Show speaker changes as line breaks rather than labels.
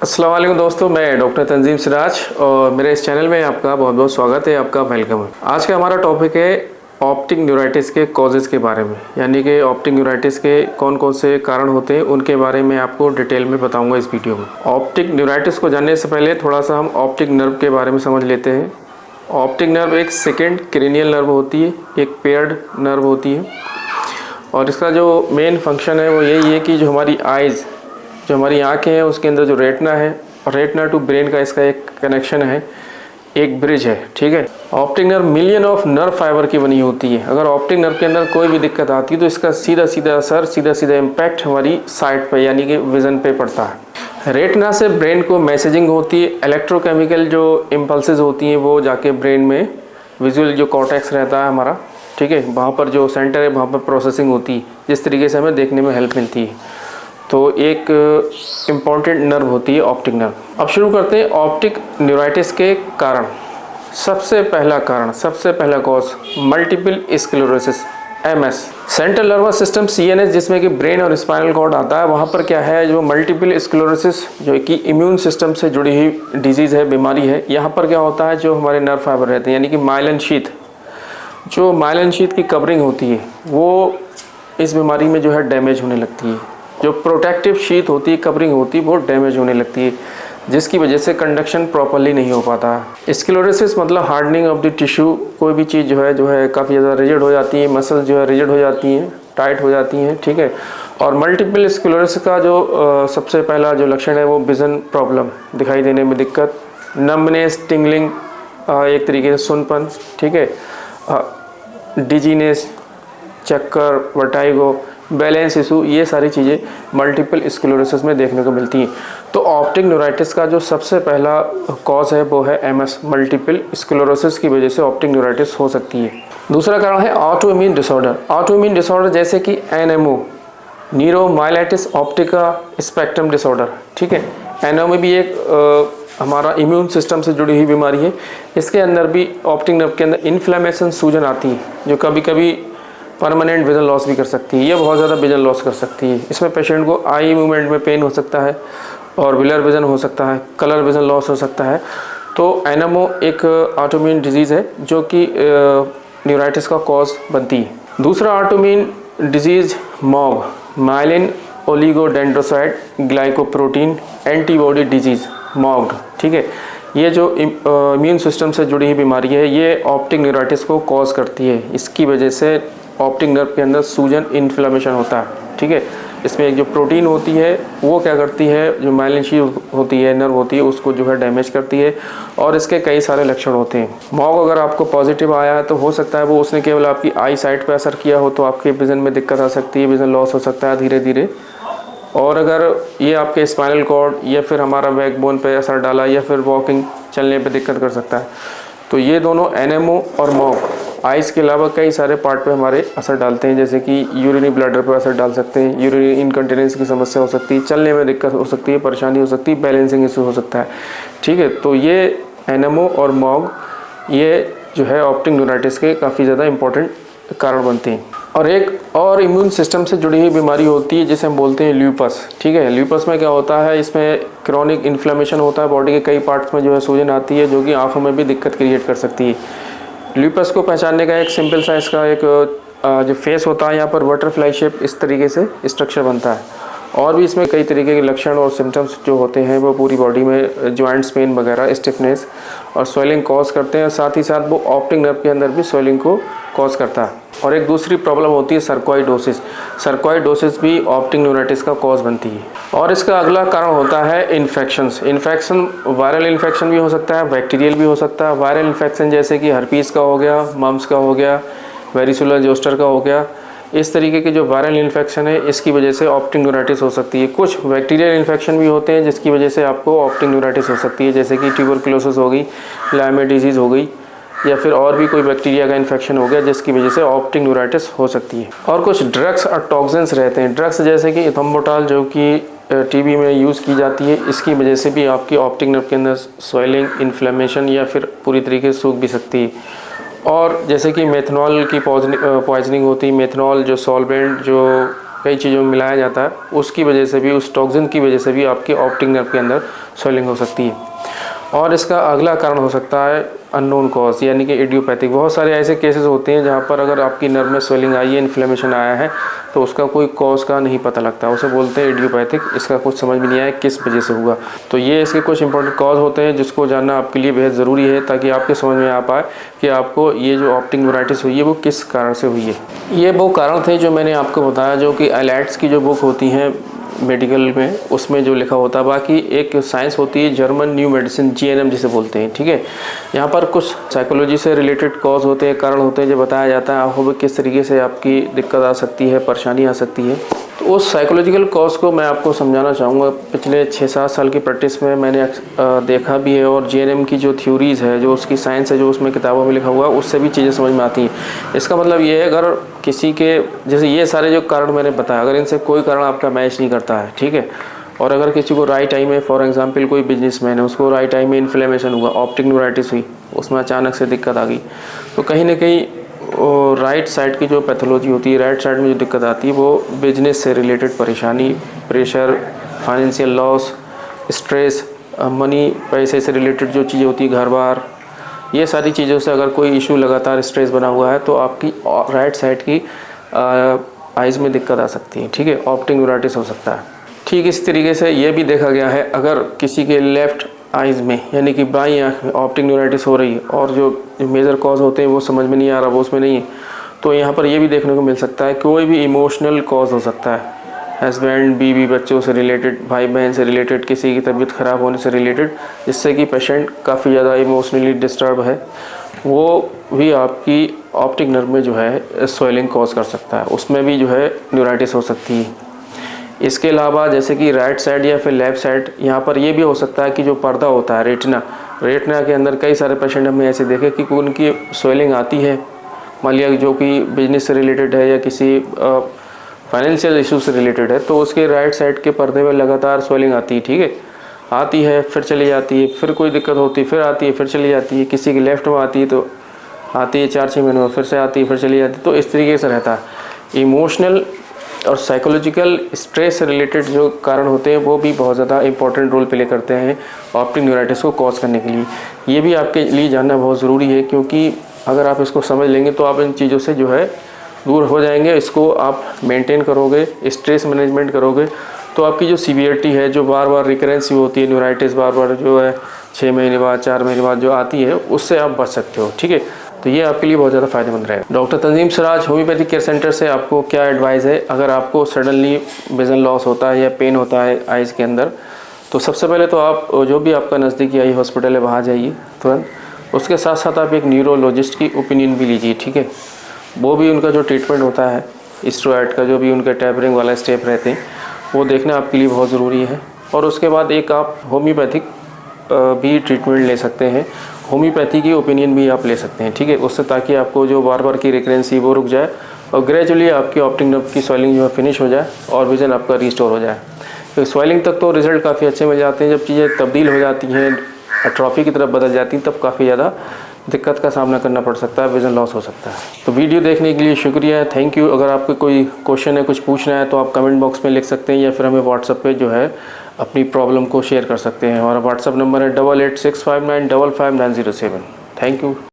अस्सलाम वालेकुम दोस्तों, मैं डॉक्टर तंजीम सिराज और मेरे इस चैनल में आपका बहुत बहुत स्वागत है, आपका वेलकम है। आज का हमारा टॉपिक है ऑप्टिक न्यूराइटिस के कॉजेज़ के बारे में, यानी कि ऑप्टिक न्यूराइटिस के कौन कौन से कारण होते हैं उनके बारे में आपको डिटेल में बताऊंगा इस वीडियो में। ऑप्टिक न्यूराइटिस को जानने से पहले थोड़ा सा हम ऑप्टिक नर्व के बारे में समझ लेते हैं। ऑप्टिक नर्व एक सेकेंड क्रेनियल नर्व होती है, एक पेयर्ड नर्व होती है और इसका जो मेन फंक्शन है वो यही है कि जो हमारी आइज़, जो हमारी आँखें हैं उसके अंदर जो रेटिना है और रेटिना टू ब्रेन का इसका एक कनेक्शन है, एक ब्रिज है। ठीक है, optic nerve million of nerve fibre की बनी होती है। अगर ऑप्टिक नर्व के अंदर कोई भी दिक्कत आती है तो इसका सीधा सीधा असर, सीधा सीधा इम्पैक्ट हमारी साइट पर यानी कि विज़न पे पड़ता है। रेटिना से ब्रेन को मैसेजिंग होती है, इलेक्ट्रोकेमिकल जो इम्पल्सेस होती हैं वो जाके ब्रेन में विजुअल जो कॉर्टेक्स रहता है हमारा, ठीक है, वहाँ पर जो सेंटर है वहाँ पर प्रोसेसिंग होती है, जिस तरीके से हमें देखने में हेल्प मिलती है। तो एक इम्पॉर्टेंट नर्व होती है ऑप्टिक नर्व। अब शुरू करते हैं ऑप्टिक न्यूराइटिस के कारण। सबसे पहला कारण, सबसे पहला cause multiple sclerosis, MS. Central nervous system CNS, जिसमें कि ब्रेन और स्पाइनल कॉर्ड आता है, वहाँ पर क्या है, जो मल्टीपल स्क्लेरोसिस जो कि इम्यून सिस्टम से जुड़ी हुई डिजीज़ है, बीमारी है। यहाँ पर क्या होता है, जो हमारे नर्व फाइबर रहते हैं यानी कि माइलिन शीथ, जो माइलिन शीथ की कवरिंग होती है वो इस बीमारी में जो है डैमेज होने लगती है। जो प्रोटेक्टिव शीट होती है, कवरिंग होती है, वो डैमेज होने लगती है, जिसकी वजह से कंडक्शन प्रॉपर्ली नहीं हो पाता है। स्क्लेरोसिस मतलब हार्डनिंग ऑफ द टिश्यू, कोई भी चीज़ जो है काफ़ी ज़्यादा रिजिड हो जाती है, मसल जो है रिजिड हो जाती हैं, टाइट हो जाती हैं। ठीक है, और मल्टीपल स्क्लेरोसिस का जो सबसे पहला जो लक्षण है वो विज़न प्रॉब्लम, दिखाई देने में दिक्कत, नम्बनेस, टिंगलिंग, एक तरीके से सुनपन, ठीक है, डिजीनेस, चक्कर, वर्टाइगो, बैलेंस इशू, ये सारी चीज़ें मल्टीपल स्क्लेरोसिस में देखने को मिलती हैं। तो ऑप्टिक न्यूराइटिस का जो सबसे पहला कॉज है वो है एमएस, मल्टीपल स्क्लेरोसिस की वजह से ऑप्टिक न्यूराइटिस हो सकती है। दूसरा कारण है auto immune disorder. Auto immune disorder जैसे कि एनएमओ, न्यूरोमाइलाइटिस ऑप्टिका स्पेक्ट्रम डिसऑर्डर, ठीक है। एनएमओ भी एक हमारा इम्यून सिस्टम से जुड़ी हुई बीमारी है। इसके अंदर भी ऑप्टिक नर्व के अंदर इन्फ्लेमेशन, सूजन आती है, जो कभी कभी परमानेंट विजन लॉस भी कर सकती है। ये बहुत ज़्यादा विजन लॉस कर सकती है। इसमें पेशेंट को आई मूवमेंट में पेन हो सकता है और ब्लर विजन हो सकता है, कलर विजन लॉस हो सकता है। तो एनएमओ एक ऑटोइम्यून डिजीज़ है जो कि न्यूराइटिस का कॉज बनती है। दूसरा autoimmune disease Mog, myelin oligodendrocyte glycoprotein antibody disease, Mog, ठीक है। ये जो इम्यून सिस्टम से जुड़ी हुई बीमारी है, ये ऑप्टिक न्यूराइटिस को कॉज करती है। इसकी वजह से ऑप्टिक नर्व के अंदर सूजन, इन्फ्लेमेशन होता है, ठीक है। इसमें एक जो प्रोटीन होती है वो क्या करती है, जो माइलिन शीथ होती है, नर्व होती है, उसको जो है डैमेज करती है और इसके कई सारे लक्षण होते हैं। मॉग अगर आपको पॉजिटिव आया है तो हो सकता है वो उसने केवल आपकी आई साइट पर असर किया हो, तो आपके विज़न में दिक्कत आ सकती है, विज़न लॉस हो सकता है धीरे धीरे। और अगर ये आपके स्पाइनल कॉर्ड या फिर हमारा बैकबोन पे असर डाला या फिर वॉकिंग, चलने पे दिक्कत कर सकता है। तो ये दोनों एनएमओ और मॉग आइज़ के अलावा कई सारे पार्ट पे हमारे असर डालते हैं, जैसे कि यूरिनरी ब्लैडर पर असर डाल सकते हैं, यूरिनरी इनकंटिनेंस की समस्या हो सकती है, चलने में दिक्कत हो सकती है, परेशानी हो सकती है, बैलेंसिंग इशू हो सकता है, ठीक है। तो ये एनएमओ और मॉग ये जो है ऑप्टिक न्यूराइटिस के काफ़ी ज़्यादा इंपॉर्टेंट कारण बनते हैं। और एक और इम्यून सिस्टम से जुड़ी हुई बीमारी होती है जिसे हम बोलते हैं ल्यूपस, ठीक है। ल्यूपस में क्या होता है, इसमें क्रॉनिक इन्फ्लेमेशन होता है, बॉडी के कई पार्ट्स में जो है सूजन आती है, जो कि आंखों में भी दिक्कत क्रिएट कर सकती है। ल्यूपस को पहचानने का एक सिंपल सा इसका एक जो फेस होता है, यहाँ पर बटरफ्लाई शेप इस तरीके से स्ट्रक्चर बनता है। और भी इसमें कई तरीके के लक्षण और सिम्टम्स जो होते हैं वो पूरी बॉडी में जॉइंट्स पेन वगैरह, स्टिफनेस और स्वेलिंग कॉज करते हैं। साथ ही साथ वो ऑप्टिक नर्व के अंदर भी स्वेलिंग को कॉज करता है। और एक दूसरी प्रॉब्लम होती है सर्कोइडोसिस। सर्कोइडोसिस भी ऑप्टिक न्यूराइटिस का कॉज बनती है। और इसका अगला कारण होता है इन्फेक्शंस। इन्फेक्शन वायरल इन्फेक्शन भी हो सकता है, बैक्टीरियल भी हो सकता है। वायरल इन्फेक्शन जैसे कि हर्पीस का हो गया, मम्स का हो गया, वेरिसुलर जोस्टर का हो गया, इस तरीके के जो वायरल इन्फेक्शन है इसकी वजह से ऑप्टिक न्यूराइटिस हो सकती है। कुछ बैक्टीरियल इन्फेक्शन भी होते हैं जिसकी वजह से आपको ऑप्टिक न्यूराइटिस हो सकती है, जैसे कि ट्यूबरकुलोसिस हो गई, लाइमे डिजीज़ हो गई, या फिर और भी कोई बैक्टीरिया का इन्फेक्शन हो गया जिसकी वजह से ऑप्टिक न्यूराइटिस हो सकती है। और कुछ ड्रग्स और टॉक्सिन्स रहते हैं, ड्रग्स जैसे कि इथम्बोटाल जो कि टीबी में यूज़ की जाती है, इसकी वजह से भी आपकी ऑप्टिक नर्व के अंदर स्वेलिंग, इन्फ्लेमेशन या फिर पूरी तरीके से सूख भी सकती है। और जैसे कि मेथनॉल की पॉइजनिंग होती है, मेथनॉल जो सॉल्वेंट जो कई चीज़ों में मिलाया जाता है, उसकी वजह से भी, उस टॉक्सिन की वजह से भी आपके ऑप्टिक नर्व के अंदर स्वेलिंग हो सकती है। और इसका अगला कारण हो सकता है अननोन कॉज, यानी कि इडियोपैथिक। बहुत सारे ऐसे केसेस होते हैं जहाँ पर अगर आपकी नर्व में स्वेलिंग आई है, इन्फ्लेमेशन आया है, तो उसका कोई कॉज का नहीं पता लगता, उसे बोलते हैं इडियोपैथिक। इसका कुछ समझ में नहीं आया किस वजह से हुआ। तो ये इसके कुछ इंपॉर्टेंट कॉज होते हैं जिसको जानना आपके लिए बेहद ज़रूरी है, ताकि आपके समझ में आ पाए कि आपको ये जो ऑप्टिक न्यूराइटिस हुई है वो किस कारण से हुई है। ये वो कारण थे जो मैंने आपको बताया, जो कि एलाइट्स की जो बुक होती हैं मेडिकल में, उसमें जो लिखा होता है। बाकी एक साइंस होती है जर्मन न्यू मेडिसिन, GNM जिसे बोलते हैं, ठीक है। यहाँ पर कुछ साइकोलॉजी से रिलेटेड कॉज होते हैं, कारण होते हैं, जो बताया जाता है आपको किस तरीके से आपकी दिक्कत आ सकती है, परेशानी आ सकती है। तो उस साइकोलॉजिकल कॉज को मैं आपको समझाना चाहूँगा। पिछले 6-7 साल की प्रैक्टिस में मैंने देखा भी है, और GNM की जो थ्योरीज़ है, जो उसकी साइंस है, जो उसमें किताबों में लिखा हुआ है, उससे भी चीज़ें समझ में आती हैं। इसका मतलब ये है, अगर किसी के, जैसे ये सारे जो कारण मैंने बताया, अगर इनसे कोई कारण आपका मैच नहीं करता है, ठीक है, और अगर किसी को राइट टाइम में, फॉर एग्जांपल कोई बिजनेसमैन है, उसको राइट टाइम में इन्फ्लेमेशन हुआ, ऑप्टिक न्यूराइटिस हुई, उसमें अचानक से दिक्कत आ गई, तो कहीं ना कहीं राइट साइड की जो पैथोलॉजी होती है, राइट साइड में जो दिक्कत आती है, वो बिजनेस से रिलेटेड परेशानी, pressure, financial loss, stress, money, पैसे से रिलेटेड जो चीज़ें होती है, घर बार, ये सारी चीज़ों से अगर कोई इशू लगातार स्ट्रेस बना हुआ है, तो आपकी राइट साइड की आइज़ में दिक्कत आ सकती है, ठीक है, ऑप्टिक न्यूराइटिस हो सकता है। ठीक इस तरीके से ये भी देखा गया है, अगर किसी के लेफ़्ट आइज़ में, यानी कि बाईं आँख में ऑप्टिक न्यूराइटिस हो रही है, और जो मेजर कॉज होते हैं वो समझ में नहीं आ रहा, वो उसमें नहीं है, तो यहाँ पर ये भी देखने को मिल सकता है कोई भी इमोशनल कॉज हो सकता है, हस्बैंड, बीवी, बच्चों से रिलेटेड, भाई बहन से रिलेटेड, किसी की तबीयत ख़राब होने से रिलेटेड, जिससे कि पेशेंट काफ़ी ज़्यादा इमोशनली डिस्टर्ब है, वो भी आपकी ऑप्टिक नर्व में जो है स्वेलिंग कॉज कर सकता है, उसमें भी जो है न्यूराइटिस हो सकती है। इसके अलावा जैसे कि राइट साइड या फिर लेफ़्ट साइड, यहाँ पर ये भी हो सकता है कि जो पर्दा होता है, रेटिना के अंदर कई सारे पेशेंट हमने ऐसे देखे कि उनकी स्वेलिंग आती है, मान लिया जो कि बिजनेस से रिलेटेड है या किसी फाइनेंशियल इशू से रिलेटेड है, तो उसके राइट साइड के पर्दे में लगातार स्वेलिंग आती है, ठीक है, आती है फिर चली जाती है, फिर कोई दिक्कत होती है, फिर आती है फिर चली जाती है। किसी के लेफ़्ट में आती है तो आती है 4-6 महीने में, फिर से आती है फिर चली जाती है। तो इस तरीके से रहता है। इमोशनल और साइकोलॉजिकल स्ट्रेस से रिलेटेड जो कारण होते हैं वो भी बहुत ज़्यादा इंपॉर्टेंट रोल प्ले करते हैं ऑप्टिक न्यूराइटिस को कॉज करने के लिए। ये भी आपके लिए जानना बहुत ज़रूरी है, क्योंकि अगर आप इसको समझ लेंगे तो आप इन चीज़ों से जो है दूर हो जाएंगे। इसको आप मेंटेन करोगे, स्ट्रेस मैनेजमेंट करोगे, तो आपकी जो सीवियरिटी है, जो बार बार रिकरेंसी होती है, न्यूराइटिस बार बार जो है 6 महीने बाद, 4 महीने बाद जो आती है, उससे आप बच सकते हो, ठीक है। तो ये आपके लिए बहुत ज़्यादा फ़ायदेमंद रहेगा। डॉक्टर तंजीम सिराज होम्योपैथिक केयर सेंटर से आपको क्या एडवाइस है, अगर आपको सडनली विज़न लॉस होता है या पेन होता है आइज़ के अंदर, तो सबसे पहले तो आप जो भी आपका नज़दीकी आई हॉस्पिटल है वहाँ जाइए तुरंत। उसके साथ साथ आप एक न्यूरोलॉजिस्ट की ओपिनियन भी लीजिए, ठीक है। वो भी उनका जो ट्रीटमेंट होता है, स्टेरॉइड का जो भी उनका टैपरिंग वाला स्टेप रहते हैं, वो देखना आपके लिए बहुत ज़रूरी है। और उसके बाद एक आप होम्योपैथिक भी ट्रीटमेंट ले सकते हैं, होम्योपैथी की ओपिनियन भी आप ले सकते हैं, ठीक है। उससे ताकि आपको जो बार बार की रिकरेंसी वो रुक जाए और ग्रेजुअली आपकी ऑप्टिक नर्व की स्वेलिंग जो है फिनिश हो जाए और विज़न आपका रिस्टोर हो जाए। तो स्वेलिंग तक तो रिज़ल्ट काफ़ी अच्छे मिल जाते हैं, जब चीज़ें तब्दील हो जाती हैं, एट्रोफी की तरफ बदल जाती हैं, तब काफ़ी ज़्यादा दिक्कत का सामना करना पड़ सकता है, विज़न लॉस हो सकता है। तो वीडियो देखने के लिए शुक्रिया, थैंक यू। अगर आपको कोई क्वेश्चन है, कुछ पूछना है, तो आप कमेंट बॉक्स में लिख सकते हैं या फिर हमें व्हाट्सएप पे जो है अपनी प्रॉब्लम को शेयर कर सकते हैं। हमारा व्हाट्सएप नंबर है 8865955907। Thank you.